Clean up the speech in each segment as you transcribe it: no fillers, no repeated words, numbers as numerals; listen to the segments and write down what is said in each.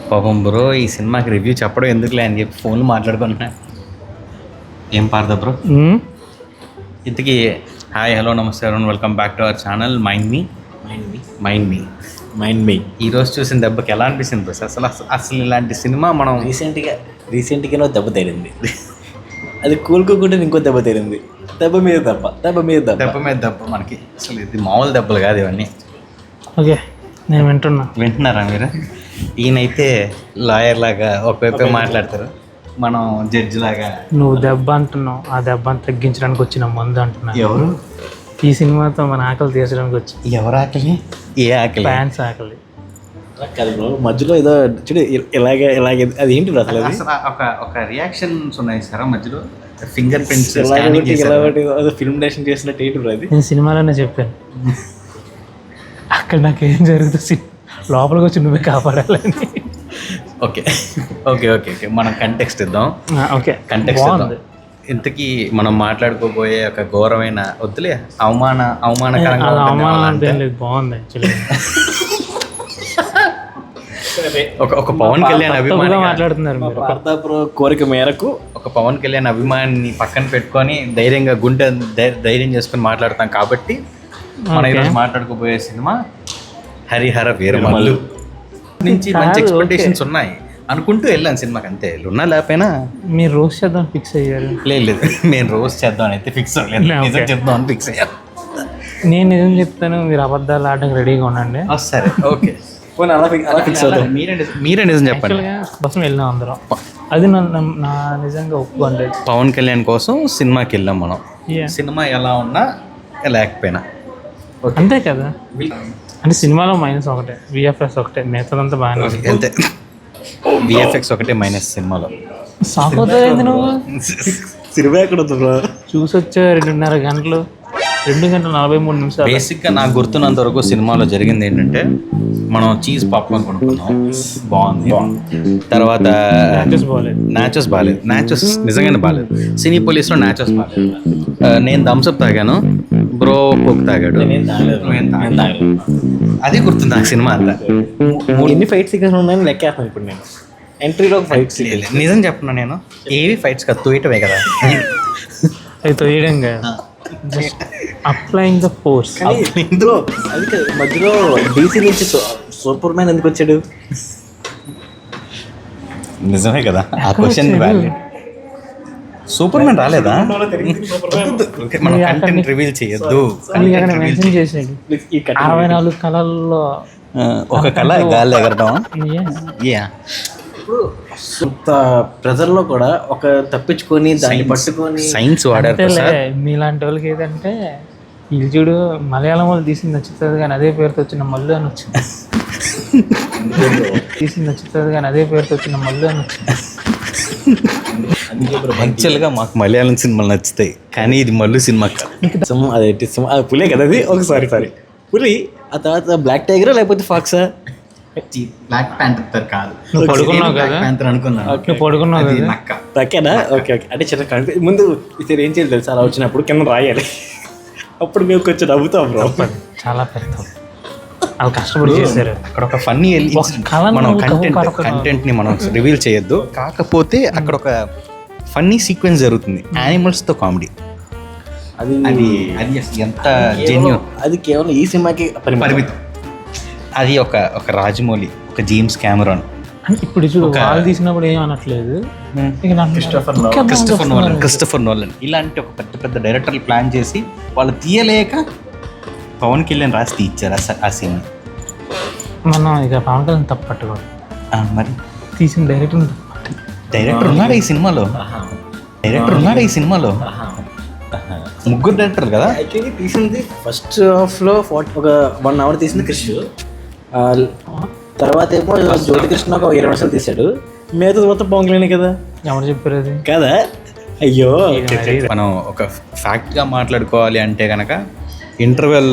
పాపం బ్రో ఈ సినిమాకి రివ్యూ చెప్పడం ఎందుకులే అని చెప్పి ఫోన్లు మాట్లాడుకుంటున్నా. ఏం పారదా బ్రో? ఇంతకీ హాయ్ హలో నమస్తే ఎవరైనా welcome back to our channel mind me. ఈరోజు చూసిన దెబ్బకి ఎలా అనిపిస్తుంది బ్రో? అసలు ఇలాంటి సినిమా మనం రీసెంట్గా దెబ్బ తేలింది. అది కూలుకోకుండా ఇంకో దెబ్బ తేలింది. దెబ్బ మీద దెబ్బ మనకి అసలు ఇది మామూలు దెబ్బలు కాదు ఇవన్నీ. ఓకే, నేను వింటున్నారా మీరు? ఈయనైతే లాయర్ లాగా ఒకవైపు మాట్లాడతారు, మనం జడ్జి లాగా. నువ్వు దెబ్బ అంటున్నావు, ఆ దెబ్బని తగ్గించడానికి వచ్చిన మందు అంటున్నావు. ఎవరు? ఈ సినిమాతో మన ఆకలి తీర్చడానికి వచ్చి. ఎవరు ఆకలి? ఏ ఆకలి? ఫ్యాన్స్ ఆకలి. మధ్యలో ఏదో చూడు ఇలాగే అది ఏంటి అసలు? ఒక రియాక్షన్స్ ఉన్నాయి సార్ మధ్యలో, ఫింగర్ ప్రింట్స్ ఫిల్మ్ డైరెక్షన్ చేసినట్టు ఏంటి బ్రో అది? నేను సినిమాలోనే చెప్పాను అక్కడ నాకేం జరుగుతుంది లోపలికి వచ్చి నువ్వే కాపాడాలని. ఓకే ఓకే ఓకే ఓకే మనం కంటెక్స్ట్ ఇద్దాం. ఓకే, కంటెక్స్ట్ ఇద్దాం. ఇంతకీ మనం మాట్లాడుకోబోయే ఒక ఘోరమైన వద్దులే అవమానకరంగా లేదు, బాగుంది యాక్చువల్లీ. ఒక పవన్ కళ్యాణ్ అభిమాని మాట్లాడుతున్నారు కోరిక మేరకు ఒక పవన్ కళ్యాణ్ అభిమాని పక్కన పెట్టుకొని ధైర్యంగా గుండె ధైర్యం చేసుకొని మాట్లాడతాం కాబట్టి మనం ఈరోజు మాట్లాడుకోబోయే సినిమా హరిహర వీరమల్లు నుంచి మంచి ఎక్స్పెక్టేషన్స్ ఉన్నాయి అనుకుంటూ వెళ్ళాను సినిమాకి, అంతే. ఉన్నా లేకపోయినా మీరు రోజు చేద్దాం ఫిక్స్ అయ్యారు? లేదు మేము రోజు చేద్దాం అని అయితే ఫిక్స్ అవ్వలేదు, నిజం చెప్దాం అని ఫిక్స్ అయ్యాను. నేను నిజం చెప్తాను, మీరు అబద్ధాలు ఆడడానికి రెడీగా ఉండండి. సరే ఓకే, మీరే నిజం చెప్పండి. కోసం వెళ్ళినాం అందరం, అది నా నిజంగా ఒప్పుకోండి. పవన్ కళ్యాణ్ కోసం సినిమాకి వెళ్ళాం మనం. సినిమా ఎలా ఉన్నా లేకపోయినా అంతే కదా. అంటే సినిమాలో మైనస్ ఒకటే, విఎఫ్ఎక్స్ ఒకటే, మిగతాదంతా బాగానే. అంతే, విఎఫ్ఎక్స్ ఒకటే మైనస్ సినిమాలో. సాపోతుంది నువ్వు సినిమా ఎక్కడ చూసి వచ్చా 2.5 గంటలు, 2 గంటల 43 నిమిషాలు. బేసిక్గా నాకు గుర్తున్నంత వరకు సినిమాలో జరిగింది ఏంటంటే, మనం చీజ్ పాప్కార్న్ కొనుక్కున్నాం, బాగుంది. తర్వాత నాచోస్ బాగాలేదు, నాచోస్ నిజంగానే బాగాలేదు. సినీ పోలీస్లో నాచోస్ బాగాలేదు. నేను థమ్స్అప్ తాగాను, బ్రో కోక్ తాగాడు. అదే గుర్తుంది నాకు సినిమా అంతా. ఎన్ని ఫైట్ సీక్వెన్స్ ఉన్నాయని లెక్కేస్తాను ఇప్పుడు నేను. ఎంట్రీలో ఫైట్ సీక్వెన్స్ నిజం చెప్పను నేను, ఏవి ఫైట్స్ కాదు, తోయటమే కదా. అది తోయడం కదా, జస్ట్ అప్లైయింగ్ ద ఫోర్స్. అది మధ్యలో డీసీ నుంచి సూపర్ మ్యాన్ ఎందుకు వచ్చాడు? నిజమే కదా, ఆ క్వశ్చన్ వ్యాలిడ్. సూపర్ మ్యాన్ రాలేదా? మనం కంటెంట్ రివీల్ చేయొద్దు. మెన్షన్ చేసాడు 64 కళల్లో ఒక కళ గాలి ఎగరడం. అంత ప్రెజర్లో కూడా ఒక తప్పించుకొని దాన్ని పట్టుకొని సైన్స్ వాడారు. మీలాంటి వాళ్ళకి ఏదంటే, ఇది చూడు మలయాళం వాళ్ళు తీసింది నచ్చుతుంది కానీ అదే పేరుతో వచ్చిన మల్లు అని వచ్చింది. తీసింది నచ్చుతుంది కానీ అదే పేరుతో వచ్చిన మల్లు అని వచ్చింది. యాక్చువల్గా మాకు మలయాళం సినిమాలు నచ్చుతాయి, కానీ ఇది మల్లు సినిమా. అది పులే కదా అది. ఒకసారి పులి, ఆ తర్వాత బ్లాక్ టైగర్ లేకపోతే ఫాక్సా? బ్లాక్ ప్యాంథర్ కాదు, పడుకున్నావు కదా, పడుకున్నావు కదా. తక్కేనా? Okay okay. అంటే చిన్న ముందు ఇతరు ఏం చేయాలి తెలుసు, అలా వచ్చినప్పుడు కింద రాయాలి, అప్పుడు మేము కొంచెం నవ్వుతాం బ్రో. చాలా పెద్ద వాళ్ళు కష్టపడి చేశారు. అక్కడ ఒక ఫన్నీ మనం కంటెంట్ని మనం రివీల్ చేయొద్దు, కాకపోతే అక్కడ ఒక ఫన్నీ సీక్వెన్స్ జరుగుతుంది, యానిమల్స్తో కామెడీ. అది ఎంత జెన్యూన్. అది కేవలం ఈ సినిమాకి పరిమితం. అది ఒక రాజమౌళి, ఒక జేమ్స్ కెమెరాన్. ఇప్పుడు చూడు, వాళ్ళు తీసినప్పుడు ఏం అనట్లేదు, క్రిస్టోఫర్ నోలన్ ఇలాంటి ఒక పెద్ద పెద్ద డైరెక్టర్లు ప్లాన్ చేసి వాళ్ళు తీయలేక పవన్ కళ్యాణ్ రాసి తీయించారు ఆ సీన్. మనం ఇక పవన్ కళ్యాణ్ తప్పు పట్టుకోవాలి. మరి తీసిన డైరెక్టర్ ఉన్నాడు ఈ సినిమాలో. ముగ్గురు డైరెక్టర్ కదా. యాక్చువల్లీ తీసింది ఫస్ట్ హాఫ్లో ఒక 1 hour తీసింది క్రిష్, తర్వాత ఏమో జ్యోతి కృష్ణ ఒక 20 నిమిషాలు తీశాడు, మిగతా మొత్తం పవన్ కళ్యాణ్ కదా. ఎవరు చెప్పారు అది కదా? అయ్యో, మనం ఒక ఫ్యాక్ట్గా మాట్లాడుకోవాలి అంటే కనుక ఇంటర్వెల్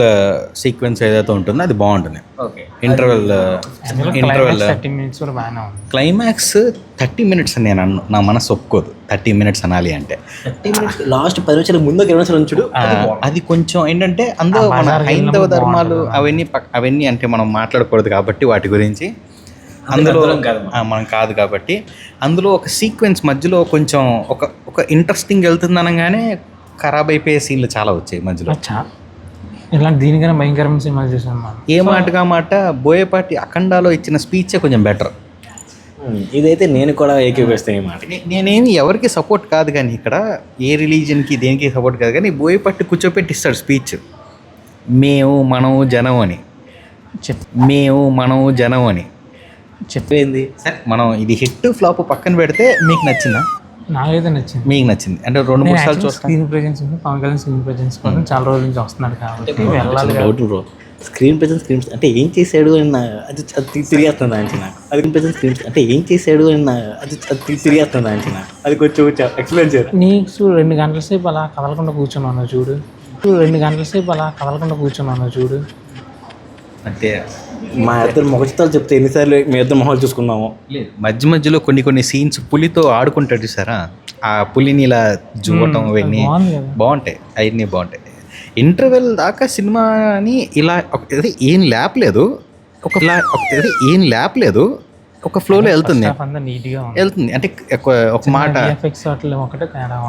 సీక్వెన్స్ ఏదైతే ఉంటుందో అది బాగుంటుంది. ఓకే. ఇంటర్వెల్ 30 minutes కూడా బాగానే ఉంది. క్లైమాక్స్ 30 minutes అని నేను నా మనసు ఒప్పుకోదు. 30 minutes అనాలి అంటే 30 minutes లాస్ట్ 10 నిమిషాలు ముందు 20 నిమిషాలు చూడు. అది కొంచెం ఏంటంటే అందులో మన హైందవ ధర్మాలు అవన్నీ అంటే మనం మాట్లాడకూడదు కాబట్టి వాటి గురించి అందులో మనం కాదు కాబట్టి అందులో ఒక సీక్వెన్స్ మధ్యలో కొంచెం ఒక ఇంట్రెస్టింగ్ వెళ్తుంది అనగానే ఖరాబ్ అయిపోయే సీన్లు చాలా వచ్చాయి మధ్యలో. ఇలాంటి దీనికైనా భయంకరమైన సినిమాలు చూసాను మనం. ఏ మాటగా మాట బోయపాటి అఖండాలో ఇచ్చిన స్పీచే కొంచెం బెటర్. ఇదైతే నేను కూడా ఏకీభవిస్తాను ఈ మాట. నేనేమి ఎవరికి సపోర్ట్ కాదు కానీ ఇక్కడ ఏ రిలీజన్కి దేనికి సపోర్ట్ కాదు కానీ బోయపాటి కూర్చోపెట్టి ఇస్తాడు స్పీచ్. మనం జనం అని చెప్పేంది. సరే మనం ఇది హిట్ ఫ్లాప్ పక్కన పెడితే మీకు నచ్చిందా? నాకైతే నచ్చింది. మీకు నచ్చింది అంటే 2-3 సార్లు చూస్తాను. Screen presence Pawan Kalyan screen presence కోసం చాలా రోజుల నుంచి వస్తున్నాడు కాబట్టి వెళ్ళాలి. డౌట్ బ్రో, స్క్రీన్ ప్రెజెన్స్ అంటే ఏం చేశాడు అని అది తిరిగేస్తుంది అంచి నాకు. అది ప్రెజెన్స్ అంటే ఏం చేశాడు అని అది తిరిగేస్తుంది అంచి నాకు. అది కొంచెం ఎక్స్ప్లెయిన్ చేయరు. నీకు 2 గంటల సేపు అలా కదలకుండా కూర్చున్నాను చూడు. 2 గంటల సేపు అలా కదలకుండా కూర్చున్నాను చూడు. అంటే మా ఇద్దరు మొగచితాలు చెప్తే ఎన్నిసార్లు మీ ఇద్దరు మొహాలు చూసుకున్నాము. లేదు మధ్యలో కొన్ని సీన్స్ పులితో ఆడుకుంటాడు చూసారా, ఆ పులిని ఇలా చూడటం అవన్నీ బాగుంటాయి. అవన్నీ బాగుంటాయి. ఇంటర్వెల్ దాకా సినిమాని ఇలా ఏం లేపలేదు, ఒక ఫ్లోలో వెళ్తుంది. అంటే ఒక మాట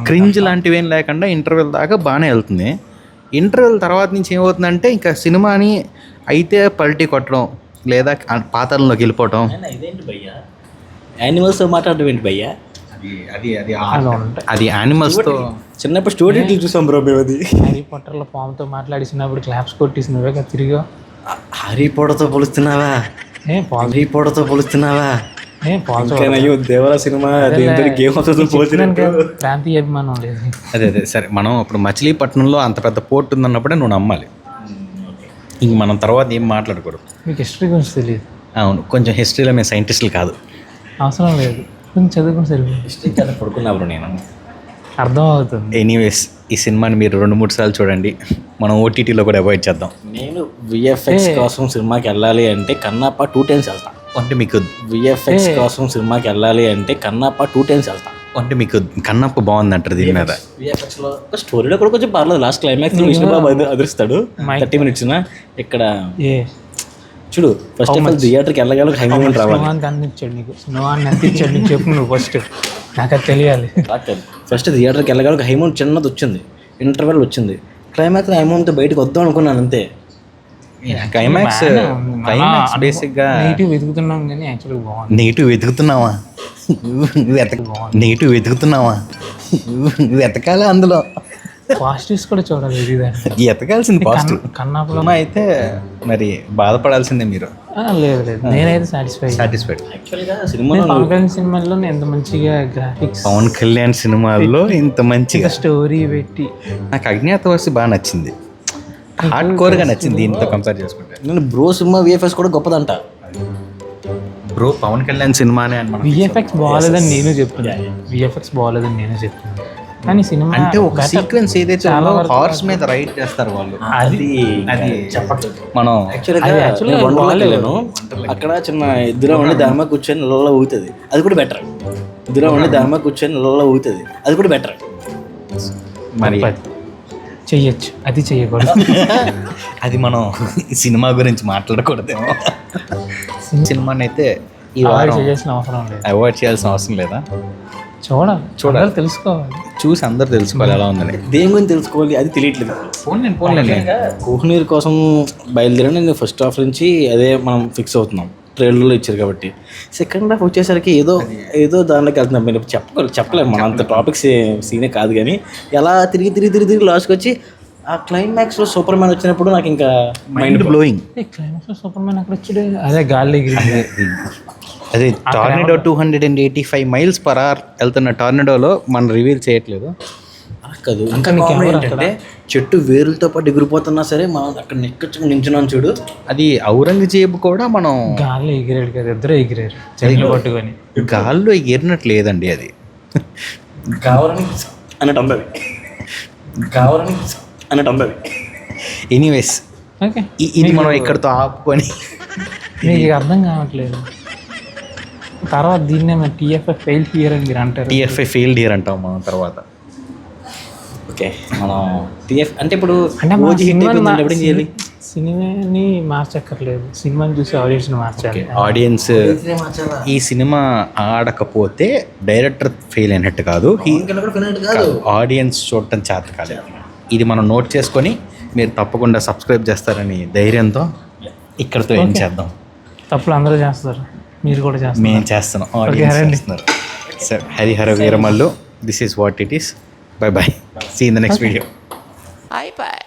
క్రింజ్ లాంటివి ఏం లేకుండా ఇంటర్వెల్ దాకా బాగానే వెళ్తుంది. ఇంటర్వెల్ తర్వాత నుంచి ఏమవుతుందంటే ఇంకా సినిమాని అయితే పల్టీ కొట్టడం లేదా పాతాళంలోకి వెళ్ళిపోవటం. ఇదేంటి భయ్యా, యానిమల్స్తో మాట్లాడడం ఏంటి భయ్యా? అది యానిమల్స్తో చిన్నప్పుడు స్టోరీ చూసాం బ్రో మేము. అది హ్యారీ పాటర్లో పాముతో మాట్లాడిసినప్పుడు క్లాప్స్ కొట్టేసినవే కదా తిరిగా. హ్యారీ పాటర్తో పోలుస్తున్నావా? దేవరా సినిమా ప్రాంతీయ అభిమానం లేదు. అదే సరే మనం ఇప్పుడు మచిలీపట్నంలో అంత పెద్ద పోర్ట్ ఉందన్నప్పుడే నువ్వు నమ్మాలి. ఇంక మనం తర్వాత ఏం మాట్లాడకూడదు. మీకు హిస్టరీ గురించి తెలియదు. అవును, కొంచెం హిస్టరీలో మేము సైంటిస్టులు కాదు. అవసరం లేదు, కొంచెం చదువుకుని సరిపోయింది. హిస్టరీ కదా పడుకున్నప్పుడు నేను అర్థం అవుతుంది. ఎనీవేస్ ఈ సినిమాని మీరు 2-3 సార్లు చూడండి. మనం ఓటీటీలో కూడా అవాయిడ్ చేద్దాం. నేను విఎఫ్ఎక్స్ కోసం సినిమాకి వెళ్ళాలి అంటే కన్నాప 2 times వెళ్తాను. అంటే మీకు విఎఫ్ఎక్స్ కోసం సినిమాకి వెళ్ళాలి అంటే కన్నాప 2 times వెళ్తాను. అంటే మీకు కన్నప్ప బాగుంది అంటారు దీని మీద. విఎఫ్ఎక్స్లో స్టోరీలో కూడా కొంచెం పర్లేదు. లాస్ట్ క్లైమాక్స్ విష్ణుబాబు అదురుస్తాడు 30 minutes. ఇక్కడ చూడు ఫస్ట్ ఆఫ్ ఆల్ థియేటర్కి వెళ్ళగల హైమూన్ రావాలి. అందించాడు నీకు చెప్పు నువ్వు ఫస్ట్, నాకు అది తెలియాలి. ఫస్ట్ థియేటర్కి వెళ్ళగల హైమూన్ చిన్నది వచ్చింది, ఇంటర్వెల్ వచ్చింది, క్లైమాక్స్ హైమూన్తో బయటకు వద్దాం అనుకున్నాను అంతే. క్లైమాక్స్ బేసిక్గా నెగిటివ్ వెతుకుతున్నాం కానీ యాక్చువల్గా బాగుంది. నెగిటివ్ వెతుకుతున్నావా? వెతకాలి, అందులో పాజిటివ్స్ కూడా చూడాలి. ఎతకాల్సింది పాజిటివ్. కన్నాపులో అయితే మరి బాధపడాల్సిందే మీరు. లేదు నేనైతే సాటిస్ఫైడ్. యాక్చువల్గా సినిమా పవన్ కళ్యాణ్ సినిమాల్లో ఎంత మంచిగా గ్రాఫిక్స్, పవన్ కళ్యాణ్ సినిమాల్లో ఇంత మంచిగా స్టోరీ పెట్టి నాకు అజ్ఞాతవాసి బాగా నచ్చింది. హార్డ్ కోర్గా నచ్చింది దీంతో కంపేర్ చేసుకుంటే. నేను బ్రో సినిమా విఎఫ్ఎక్స్ కూడా గొప్పదంట. బ్రో పవన్ కళ్యాణ్ సినిమానే అని విఎఫ్ఎక్స్ బాగాలేదని నేను చెప్తున్నాను. కానీ సినిమా అంటే ఒక సీక్వెన్స్ ఏదైతే హార్స్ మీద రైడ్ చేస్తారు వాళ్ళు, అది చెప్పట్లేదు మనం. యాక్చువల్గా అక్కడ చిన్న ఇద్దరు ఉండి దానిమా కూర్చొని నెలలో ఊగుతుంది, అది కూడా బెటర్. ఇద్దరు ఉండి దానిమా కూర్చొని నెలలో ఊగుతుంది, అది కూడా బెటర్. మరి చెయ్యొచ్చు, అది చెయ్యకూడదు. అది మనం సినిమా గురించి మాట్లాడకూడదేమో. సినిమాని అయితే అవాయిడ్ చేయాల్సిన అవసరం లేదా? చూడాలి, తెలుసుకోవాలి. చూసి అందరు తెలుసుకోవాలి ఎలా ఉందని. దేని గురించి తెలుసుకోవాలి అది తెలియట్లేదు. కోహినూర్ కోసం బయలుదేరి నేను ఫస్ట్ హాఫ్ నుంచి అదే మనం ఫిక్స్ అవుతున్నాం. ట్రైలర్లో ఇచ్చారు కాబట్టి సెకండ్ హాఫ్ వచ్చేసరికి ఏదో దానిలోకి వెళ్తున్నాం. మీరు చెప్పలేము, మన అంత టాపిక్స్ సీనే కాదు. కానీ ఎలా తిరిగి లాస్ట్కి వచ్చి ఆ క్లైమాక్స్లో సూపర్ మ్యాన్ వచ్చినప్పుడు నాకు ఇంకా మైండ్ బ్లోయింగ్. క్లైమాక్స్లో సూపర్ మ్యాన్ అక్కడ వచ్చాడు, అదే గాలి అదే టార్నడో 285 miles per hour వెళ్తున్న టార్నడోలో మనం రివీల్ చేయట్లేదు. కాదు ఇంకా ఏంటంటే చెట్టు వేరులతో పాటు ఎగిరిపోతున్నా సరే మనం అక్కడ నెక్కొచ్చుకుని నించున్నాం చూడు. అది ఔరంగజేబు కూడా మనం గాల్లో ఎగిరాడు కదా, ఇద్దరు ఎగిరారు చెట్లు పట్టుకొని. గాల్లో ఎగిరినట్టు లేదండి, అది కావాలని అన్నట్టు అందది. ఎనీవేస్ ఓకే, ఇది మనం ఇక్కడతో ఆపుకొని మీకు ఇక అర్థం కావట్లేదు. తర్వాత దీన్నే మన టీఎఫ్ఐ ఫెయిల్ హియర్ అని మీరు అంటారు. టీఎఫ్ఐ ఫెయిల్డ్ ఇయర్ అంటాం మనం తర్వాత. ఓకే మనం టీఎఫ్ అంటే ఇప్పుడు అంటే మన ఓజీ హిట్ అయిపోయిందంటే ఎప్పుడు ఏం చేయాలి? సినిమాని మార్చక్కర్లేదు, సినిమాని చూసి ఆడియన్స్ని మార్చాలి. ఆడియన్స్ ఈ సినిమా ఆడకపోతే డైరెక్టర్ ఫెయిల్ అయినట్టు కాదు, ఆడియన్స్ చూడటం చేత కాదు. ఇది మనం నోట్ చేసుకొని మీరు తప్పకుండా సబ్స్క్రైబ్ చేస్తారని ధైర్యంతో ఇక్కడతో ఏం చేద్దాం. తప్పులు అందరూ చేస్తారు, మీరు కూడా చేస్తారు. మేము చేస్తున్నాం, ఆడియన్స్ చేస్తున్నారు. సరే, Harihara Veeramallu, this is what it is. Bye bye, see in the next video. iPad.